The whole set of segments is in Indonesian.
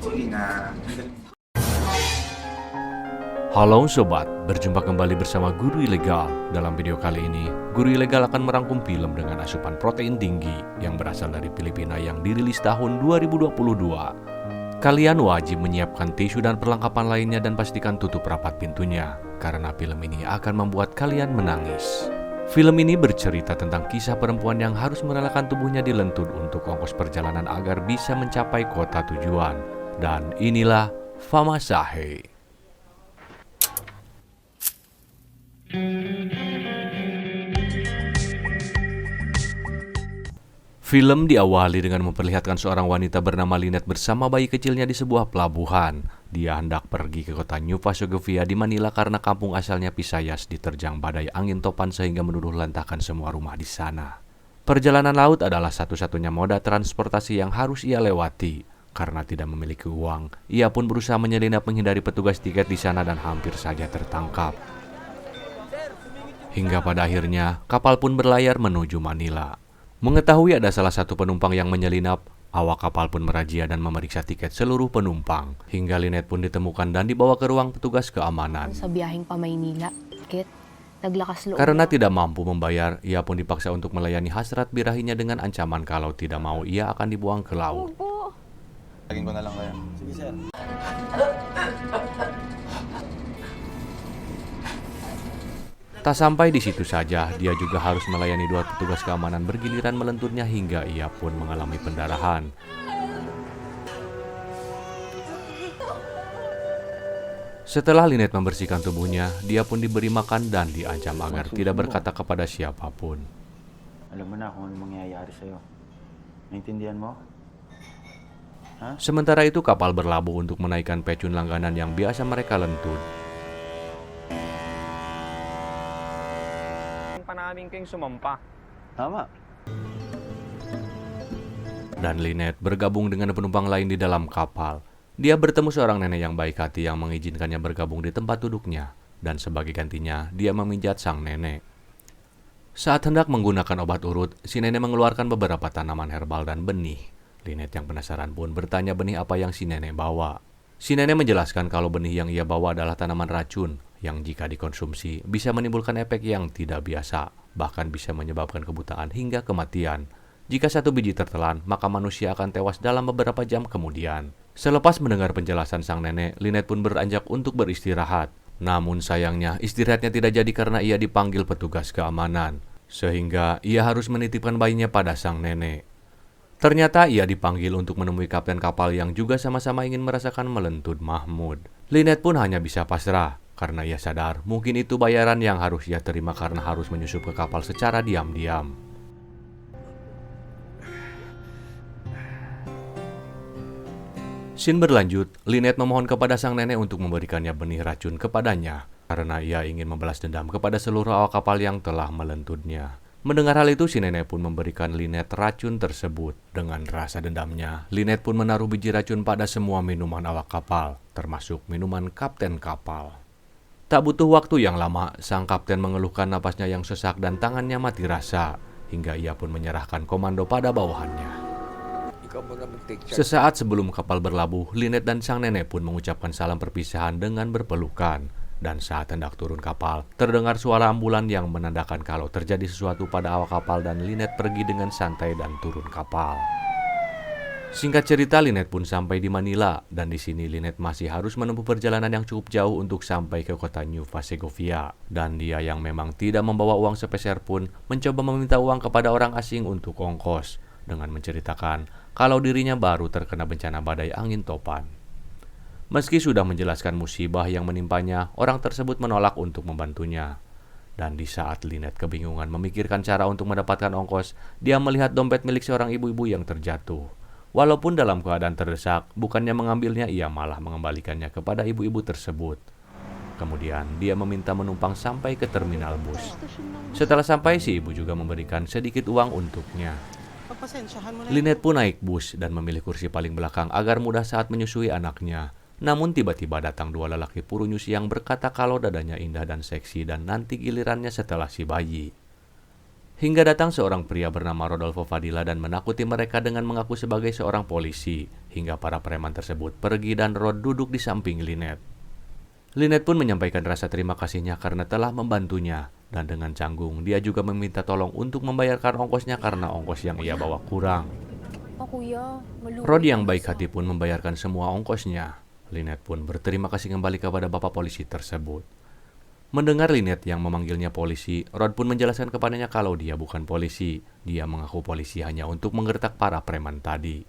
Sige na. Halo sobat, berjumpa kembali bersama Guru Ilegal. Dalam video kali ini, Guru Ilegal akan merangkum film dengan asupan protein tinggi yang berasal dari Filipina yang dirilis tahun 2022. Kalian wajib menyiapkan tisu dan perlengkapan lainnya dan pastikan tutup rapat pintunya, karena film ini akan membuat kalian menangis. Film ini bercerita tentang kisah perempuan yang harus merelakan tubuhnya di Lentud untuk ongkos perjalanan agar bisa mencapai kota tujuan. Dan inilah Fama Sahe. Film diawali dengan memperlihatkan seorang wanita bernama Lynette bersama bayi kecilnya di sebuah pelabuhan. Dia hendak pergi ke kota New Pasogavia di Manila karena kampung asalnya Visayas diterjang badai angin topan sehingga meluluh lantakan semua rumah di sana. Perjalanan laut adalah satu-satunya moda transportasi yang harus ia lewati. Karena tidak memiliki uang, ia pun berusaha menyelinap menghindari petugas tiket di sana dan hampir saja tertangkap. Hingga pada akhirnya, kapal pun berlayar menuju Manila. Mengetahui ada salah satu penumpang yang menyelinap, awak kapal pun merazia dan memeriksa tiket seluruh penumpang. Hingga Lynette pun ditemukan dan dibawa ke ruang petugas keamanan. Sa biyaheng pa Maynila, Kit, naglakas loob. Karena tidak mampu membayar, ia pun dipaksa untuk melayani hasrat birahinya dengan ancaman kalau tidak mau ia akan dibuang ke laut. Lagyan ko na lang kayo. Sige, sir. Tak sampai di situ saja, dia juga harus melayani dua petugas keamanan bergiliran melentutnya hingga ia pun mengalami pendarahan. Setelah Lynette membersihkan tubuhnya, dia pun diberi makan dan diancam agar tidak berkata kepada siapapun. Alam mo na kung ano mangyayari sa'yo. Naintindihan mo? Sementara itu kapal berlabuh untuk menaikkan pecun langganan yang biasa mereka lentut. Pa namin kayong sumampa. Tama. Dan Lynette bergabung dengan penumpang lain di dalam kapal. Dia bertemu seorang nenek yang baik hati yang mengizinkannya bergabung di tempat duduknya. Dan sebagai gantinya, dia memijat sang nenek. Saat hendak menggunakan obat urut, si nenek mengeluarkan beberapa tanaman herbal dan benih. Lynette yang penasaran pun bertanya benih apa yang si nenek bawa. Si nenek menjelaskan kalau benih yang ia bawa adalah tanaman racun, yang jika dikonsumsi bisa menimbulkan efek yang tidak biasa, bahkan bisa menyebabkan kebutaan hingga kematian. Jika satu biji tertelan, maka manusia akan tewas dalam beberapa jam kemudian. Selepas mendengar penjelasan sang nenek, Lynette pun beranjak untuk beristirahat. Namun sayangnya, istirahatnya tidak jadi karena ia dipanggil petugas keamanan, sehingga ia harus menitipkan bayinya pada sang nenek. Ternyata ia dipanggil untuk menemui kapten kapal yang juga sama-sama ingin merasakan melentut Mahmud. Lynette pun hanya bisa pasrah, karena ia sadar mungkin itu bayaran yang harus ia terima karena harus menyusup ke kapal secara diam-diam. Scene berlanjut, Lynette memohon kepada sang nenek untuk memberikannya benih racun kepadanya, karena ia ingin membalas dendam kepada seluruh awak kapal yang telah melentutnya. Mendengar hal itu, si nenek pun memberikan Lynette racun tersebut. Dengan rasa dendamnya, Lynette pun menaruh biji racun pada semua minuman awak kapal, termasuk minuman kapten kapal. Tak butuh waktu yang lama, sang kapten mengeluhkan napasnya yang sesak dan tangannya mati rasa, hingga ia pun menyerahkan komando pada bawahannya. Sesaat sebelum kapal berlabuh, Lynette dan sang nenek pun mengucapkan salam perpisahan dengan berpelukan. Dan saat hendak turun kapal, terdengar suara ambulan yang menandakan kalau terjadi sesuatu pada awak kapal dan Lynette pergi dengan santai dan turun kapal. Singkat cerita, Lynette pun sampai di Manila, dan di sini Lynette masih harus menempuh perjalanan yang cukup jauh untuk sampai ke kota New Pasogavia. Dan dia yang memang tidak membawa uang sepeser pun mencoba meminta uang kepada orang asing untuk ongkos, dengan menceritakan kalau dirinya baru terkena bencana badai angin topan. Meski sudah menjelaskan musibah yang menimpanya, orang tersebut menolak untuk membantunya. Dan di saat Lynette kebingungan memikirkan cara untuk mendapatkan ongkos, dia melihat dompet milik seorang ibu-ibu yang terjatuh. Walaupun dalam keadaan terdesak, bukannya mengambilnya, ia malah mengembalikannya kepada ibu-ibu tersebut. Kemudian, dia meminta menumpang sampai ke terminal bus. Setelah sampai, si ibu juga memberikan sedikit uang untuknya. Lynette pun naik bus dan memilih kursi paling belakang agar mudah saat menyusui anaknya. Namun tiba-tiba datang dua lelaki purunyus yang berkata kalau dadanya indah dan seksi dan nanti gilirannya setelah si bayi. Hingga datang seorang pria bernama Rodolfo Fadila dan menakuti mereka dengan mengaku sebagai seorang polisi. hingga para preman tersebut pergi dan Rod duduk di samping Lynette. Lynette pun menyampaikan rasa terima kasihnya karena telah membantunya, dan dengan canggung dia juga meminta tolong untuk membayarkan ongkosnya karena ongkos yang ia bawa kurang. Rod yang baik hati pun membayarkan semua ongkosnya. Lynette pun berterima kasih kembali kepada bapak polisi tersebut. Mendengar Lynette yang memanggilnya polisi, Rod pun menjelaskan kepadanya kalau dia bukan polisi. Dia mengaku polisi hanya untuk menggertak para preman tadi.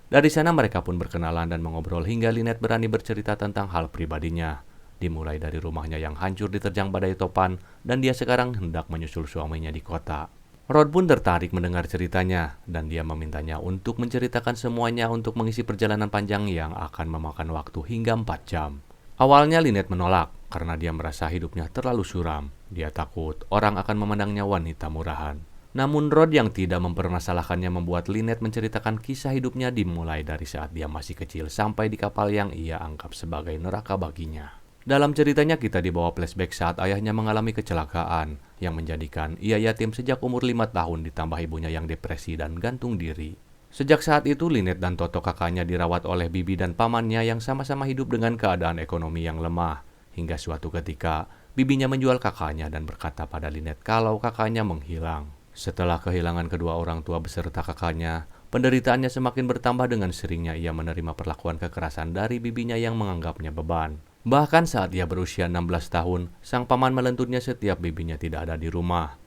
Dari sana mereka pun berkenalan dan mengobrol hingga Lynette berani bercerita tentang hal pribadinya. Dimulai dari rumahnya yang hancur diterjang badai topan dan dia sekarang hendak menyusul suaminya di kota. Rod pun tertarik mendengar ceritanya dan dia memintanya untuk menceritakan semuanya untuk mengisi perjalanan panjang yang akan memakan waktu hingga 4 jam. Awalnya Lynette menolak karena dia merasa hidupnya terlalu suram. Dia takut orang akan memandangnya wanita murahan. Namun Rod yang tidak mempermasalahkannya membuat Lynette menceritakan kisah hidupnya dimulai dari saat dia masih kecil sampai di kapal yang ia anggap sebagai neraka baginya. Dalam ceritanya kita dibawa flashback saat ayahnya mengalami kecelakaan yang menjadikan ia yatim sejak umur 5 tahun ditambah ibunya yang depresi dan gantung diri. Sejak saat itu Lynette dan Toto kakaknya dirawat oleh bibi dan pamannya yang sama-sama hidup dengan keadaan ekonomi yang lemah. Hingga suatu ketika bibinya menjual kakaknya dan berkata pada Lynette kalau kakaknya menghilang. Setelah kehilangan kedua orang tua beserta kakaknya, penderitaannya semakin bertambah dengan seringnya ia menerima perlakuan kekerasan dari bibinya yang menganggapnya beban. Bahkan saat ia berusia 16 tahun, sang paman melenturnya setiap bibinya tidak ada di rumah.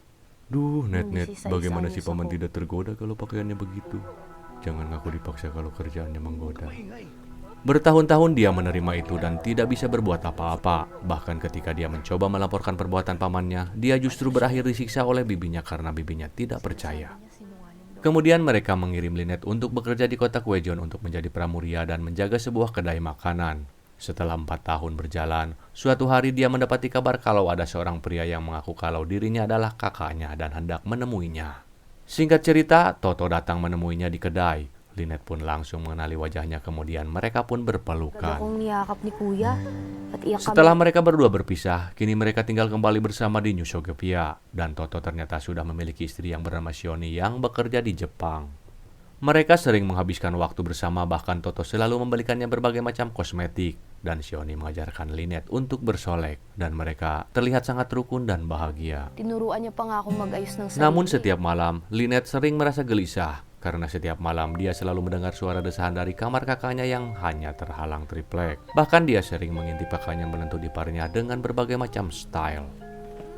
Duh, Net, bagaimana si paman tidak tergoda kalau pakaiannya begitu? Jangan ngaku dipaksa kalau kerjaannya menggoda. Bertahun-tahun dia menerima itu dan tidak bisa berbuat apa-apa. Bahkan ketika dia mencoba melaporkan perbuatan pamannya, dia justru berakhir disiksa oleh bibinya karena bibinya tidak percaya. Kemudian mereka mengirim Lynette untuk bekerja di kota Kwejon untuk menjadi pramuria dan menjaga sebuah kedai makanan. Setelah 4 tahun berjalan, suatu hari dia mendapati kabar kalau ada seorang pria yang mengaku kalau dirinya adalah kakaknya dan hendak menemuinya. Singkat cerita, Toto datang menemuinya di kedai. Lynette pun langsung mengenali wajahnya, kemudian mereka pun berpelukan. Setelah mereka berdua berpisah, kini mereka tinggal kembali bersama di New Sogepia, dan Toto ternyata sudah memiliki istri yang bernama Shioni yang bekerja di Jepang. Mereka sering menghabiskan waktu bersama, bahkan Toto selalu membelikannya berbagai macam kosmetik, dan Shioni mengajarkan Lynette untuk bersolek, dan mereka terlihat sangat rukun dan bahagia. Tinuruan niya pa nga akong mag-ayos ng sarili. Namun setiap malam, Lynette sering merasa gelisah, karena setiap malam dia selalu mendengar suara desahan dari kamar kakaknya yang hanya terhalang triplek. Bahkan dia sering mengintip kakaknya menentu di parnya dengan berbagai macam style.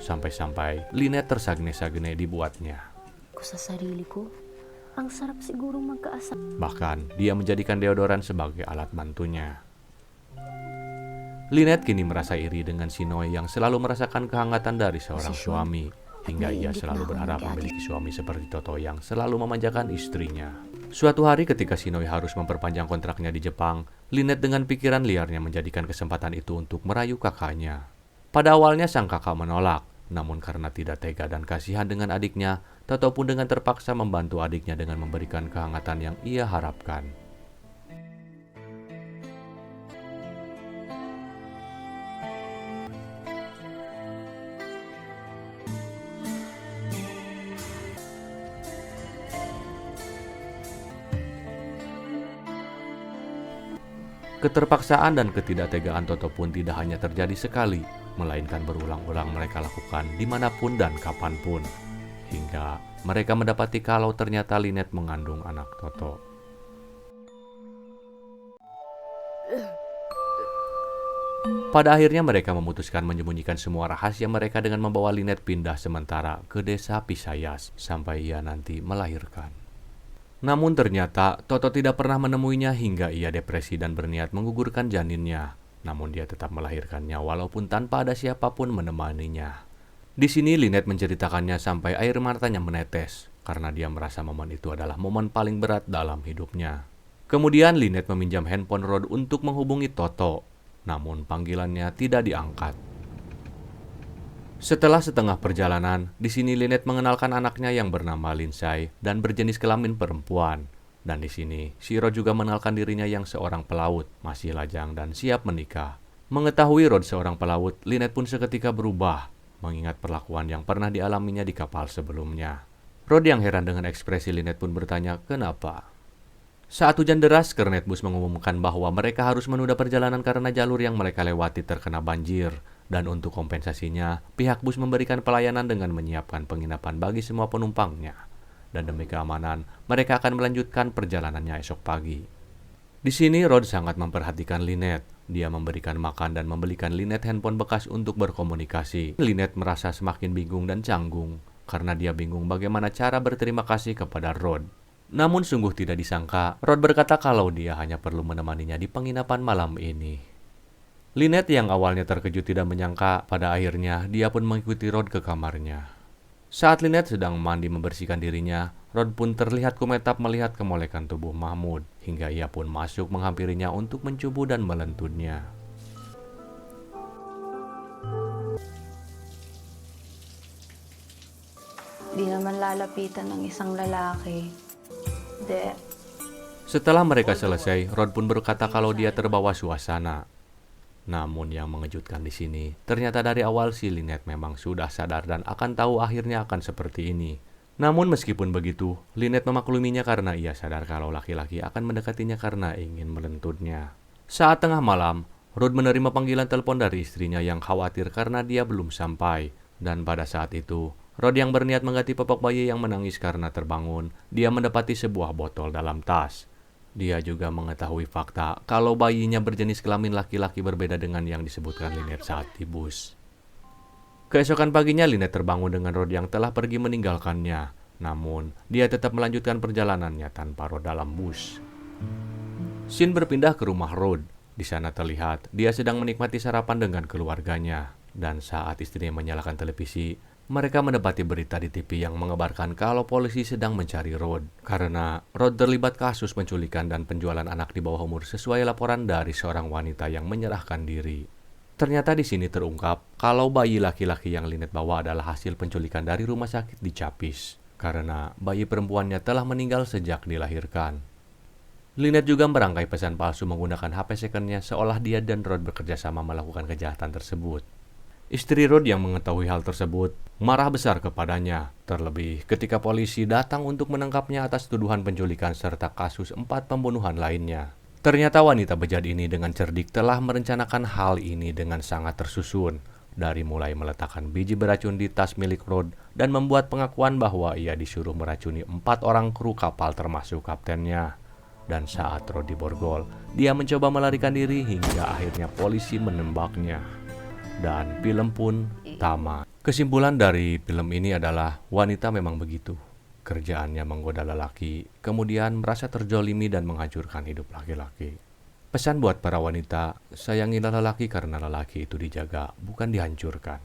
Sampai-sampai Lynette tersagene-sagene dibuatnya. Sa sarili ko. Ang sarap siguro magkaasal. Bahkan, dia menjadikan deodoran sebagai alat bantunya. Lynette kini merasa iri dengan Shinoy yang selalu merasakan kehangatan dari seorang suami. Hingga ia selalu berharap memiliki suami seperti Toto yang selalu memanjakan istrinya. Suatu hari ketika Shinoy harus memperpanjang kontraknya di Jepang, Lynette dengan pikiran liarnya menjadikan kesempatan itu untuk merayu kakaknya. Pada awalnya sang kakak menolak. Namun karena tidak tega dan kasihan dengan adiknya, Toto pun dengan terpaksa membantu adiknya dengan memberikan kehangatan yang ia harapkan. Keterpaksaan dan ketidaktegaan Toto pun tidak hanya terjadi sekali, melainkan berulang-ulang mereka lakukan dimanapun dan kapanpun. Hingga mereka mendapati kalau ternyata Lynette mengandung anak Toto. Pada akhirnya mereka memutuskan menyembunyikan semua rahasia mereka dengan membawa Lynette pindah sementara ke desa Pisayas sampai ia nanti melahirkan. Namun ternyata Toto tidak pernah menemuinya hingga ia depresi dan berniat menggugurkan janinnya. Namun dia tetap melahirkannya walaupun tanpa ada siapapun menemaninya. Di sini Lynette menceritakannya sampai air matanya menetes karena dia merasa momen itu adalah momen paling berat dalam hidupnya. Kemudian Lynette meminjam handphone Rod untuk menghubungi Toto. Namun panggilannya tidak diangkat. Setelah setengah perjalanan, di sini Lynette mengenalkan anaknya yang bernama Lindsay dan berjenis kelamin perempuan. Dan di sini, si Rod juga mengenalkan dirinya yang seorang pelaut, masih lajang dan siap menikah. Mengetahui Rod seorang pelaut, Lynette pun seketika berubah, mengingat perlakuan yang pernah dialaminya di kapal sebelumnya. Rod yang heran dengan ekspresi Lynette pun bertanya, kenapa? Saat hujan deras, kernet bus mengumumkan bahwa mereka harus menunda perjalanan karena jalur yang mereka lewati terkena banjir. Dan untuk kompensasinya, pihak bus memberikan pelayanan dengan menyiapkan penginapan bagi semua penumpangnya. Dan demi keamanan, mereka akan melanjutkan perjalanannya esok pagi. Di sini, Rod sangat memperhatikan Lynette. Dia memberikan makan dan membelikan Lynette handphone bekas untuk berkomunikasi. Lynette merasa semakin bingung dan canggung, karena dia bingung bagaimana cara berterima kasih kepada Rod. Namun sungguh tidak disangka, Rod berkata kalau dia hanya perlu menemaninya di penginapan malam ini. Lynette yang awalnya terkejut tidak menyangka, pada akhirnya dia pun mengikuti Rod ke kamarnya. Saat Lynette sedang mandi membersihkan dirinya, Rod pun terlihat kumetap melihat kemolekan tubuh Mahmud, hingga ia pun masuk menghampirinya untuk mencubu dan melentutnya. Di naman lalapitan ng isang lalaki. Setelah mereka selesai, Rod pun berkata kalau dia terbawa suasana. Namun yang mengejutkan di sini, ternyata dari awal si Lynette memang sudah sadar dan akan tahu akhirnya akan seperti ini. Namun meskipun begitu, Lynette memakluminya karena ia sadar kalau laki-laki akan mendekatinya karena ingin melentutnya. Saat tengah malam, Rod menerima panggilan telepon dari istrinya yang khawatir karena dia belum sampai. Dan pada saat itu, Rod yang berniat mengganti popok bayi yang menangis karena terbangun, dia mendapati sebuah botol dalam tas. Dia juga mengetahui fakta kalau bayinya berjenis kelamin laki-laki berbeda dengan yang disebutkan Lynette saat di bus. Keesokan paginya Lynette terbangun dengan Rod yang telah pergi meninggalkannya. Namun, dia tetap melanjutkan perjalanannya tanpa Rod dalam bus. Scene berpindah ke rumah Rod. Di sana terlihat dia sedang menikmati sarapan dengan keluarganya. Dan saat istrinya menyalakan televisi, mereka mendapati berita di TV yang mengabarkan kalau polisi sedang mencari Rod. Karena Rod terlibat kasus penculikan dan penjualan anak di bawah umur sesuai laporan dari seorang wanita yang menyerahkan diri. Ternyata di sini terungkap kalau bayi laki-laki yang Lynette bawa adalah hasil penculikan dari rumah sakit di Capis. Karena bayi perempuannya telah meninggal sejak dilahirkan. Lynette juga merangkai pesan palsu menggunakan HP secondnya seolah dia dan Rod bekerja sama melakukan kejahatan tersebut. Istri Rod yang mengetahui hal tersebut marah besar kepadanya, terlebih ketika polisi datang untuk menangkapnya atas tuduhan penculikan serta kasus 4 pembunuhan lainnya. Ternyata wanita bejat ini dengan cerdik telah merencanakan hal ini dengan sangat tersusun, dari mulai meletakkan biji beracun di tas milik Rod dan membuat pengakuan bahwa ia disuruh meracuni 4 orang kru kapal termasuk kaptennya. Dan saat Rod diborgol, dia mencoba melarikan diri hingga akhirnya polisi menembaknya. Dan film pun tamat. Kesimpulan dari film ini adalah wanita memang begitu. Kerjaannya menggoda lelaki, kemudian merasa terjolimi dan menghancurkan hidup laki-laki. Pesan buat para wanita, sayangilah lelaki karena lelaki itu dijaga, bukan dihancurkan.